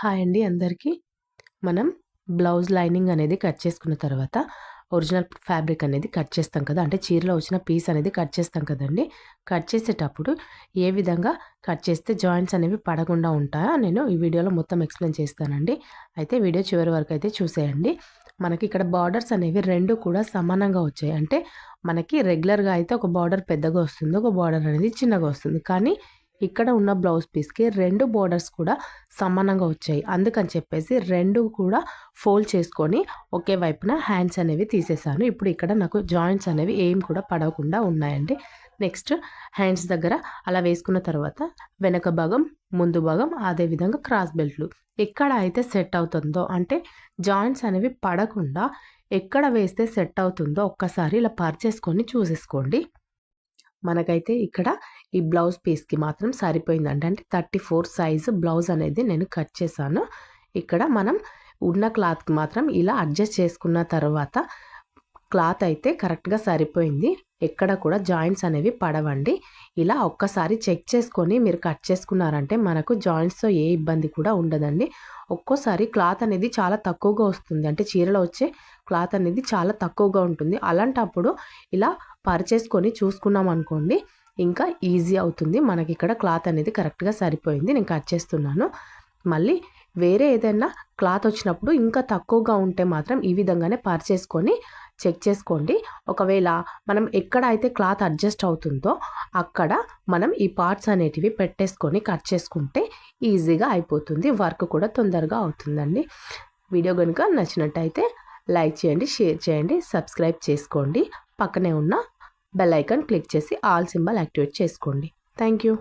Hi అండి అందరికీ. మనం బ్లౌజ్ లైనింగ్ అనేది కట్ చేసుకున్న తర్వాత ఒరిజినల్ ఫ్యాబ్రిక్ అనేది కట్ చేస్తాం కదా, అంటే చీరలో వచ్చిన పీస్ అనేది కట్ చేస్తాం కదండి. కట్ చేసేటప్పుడు ఏ విధంగా కట్ చేస్తే జాయింట్స్ అనేవి పడకుండా ఉంటాయో నేను ఈ వీడియోలో మొత్తం ఎక్స్ప్లెయిన్ చేస్తానండి. అయితే వీడియో చివరి వరకు అయితే చూసేయండి. మనకి ఇక్కడ బార్డర్స్ అనేవి రెండు కూడా సమానంగా వచ్చాయి. అంటే మనకి రెగ్యులర్గా అయితే ఒక బార్డర్ పెద్దగా వస్తుంది, ఒక బార్డర్ అనేది చిన్నగా వస్తుంది. కానీ ఇక్కడ ఉన్న బ్లౌజ్ పీస్కి రెండు బోర్డర్స్ కూడా సమానంగా వచ్చాయి. అందుకని చెప్పేసి రెండు కూడా ఫోల్డ్ చేసుకొని ఒకే వైపున హ్యాండ్స్ అనేవి తీసేసాను. ఇప్పుడు ఇక్కడ నాకు జాయింట్స్ అనేవి ఏం కూడా పడకుండా ఉన్నాయండి. నెక్స్ట్ హ్యాండ్స్ దగ్గర అలా వేసుకున్న తర్వాత వెనక భాగం, ముందు భాగం, అదేవిధంగా క్రాస్ బెల్ట్లు ఎక్కడ అయితే సెట్ అవుతుందో, అంటే జాయింట్స్ అనేవి పడకుండా ఎక్కడ వేస్తే సెట్ అవుతుందో ఒక్కసారి ఇలా పర్చేసుకొని చూసేసుకోండి. మనకైతే ఇక్కడ ఈ బ్లౌజ్ పీస్కి మాత్రం సరిపోయిందండి. అంటే 34 సైజు బ్లౌజ్ అనేది నేను కట్ చేశాను. ఇక్కడ మనం ఉన్న క్లాత్కి మాత్రం ఇలా అడ్జస్ట్ చేసుకున్న తర్వాత క్లాత్ అయితే కరెక్ట్గా సరిపోయింది. ఎక్కడ కూడా జాయింట్స్ అనేవి పడవండి. ఇలా ఒక్కసారి చెక్ చేసుకొని మీరు కట్ చేసుకున్నారంటే మనకు జాయింట్స్తో ఏ ఇబ్బంది కూడా ఉండదండి. ఒక్కోసారి క్లాత్ అనేది చాలా తక్కువగా వస్తుంది, అంటే చీరలో వచ్చే క్లాత్ అనేది చాలా తక్కువగా ఉంటుంది. అలాంటప్పుడు ఇలా పర్చేసుకొని చూసుకున్నాం అనుకోండి, ఇంకా ఈజీ అవుతుంది. మనకి ఇక్కడ క్లాత్ అనేది కరెక్ట్గా సరిపోయింది. నేను కట్ చేస్తున్నాను. మళ్ళీ వేరే ఏదైనా క్లాత్ వచ్చినప్పుడు ఇంకా తక్కువగా ఉంటే మాత్రం ఈ విధంగానే పర్చేసుకొని చెక్ చేసుకోండి. ఒకవేళ మనం ఎక్కడ అయితే క్లాత్ అడ్జస్ట్ అవుతుందో అక్కడ మనం ఈ పార్ట్స్ అనేటివి పెట్టేసుకొని కట్ చేసుకుంటే ఈజీగా అయిపోతుంది. వర్క్ కూడా తొందరగా అవుతుందండి. వీడియో కనుక నచ్చినట్టయితే లైక్ చేయండి, షేర్ చేయండి, సబ్స్క్రైబ్ చేసుకోండి. పక్కనే ఉన్న బెల్ ఐకాన్ క్లిక్ చేసి ఆల్ సింబల్ యాక్టివేట్ చేసుకోండి. Thank you.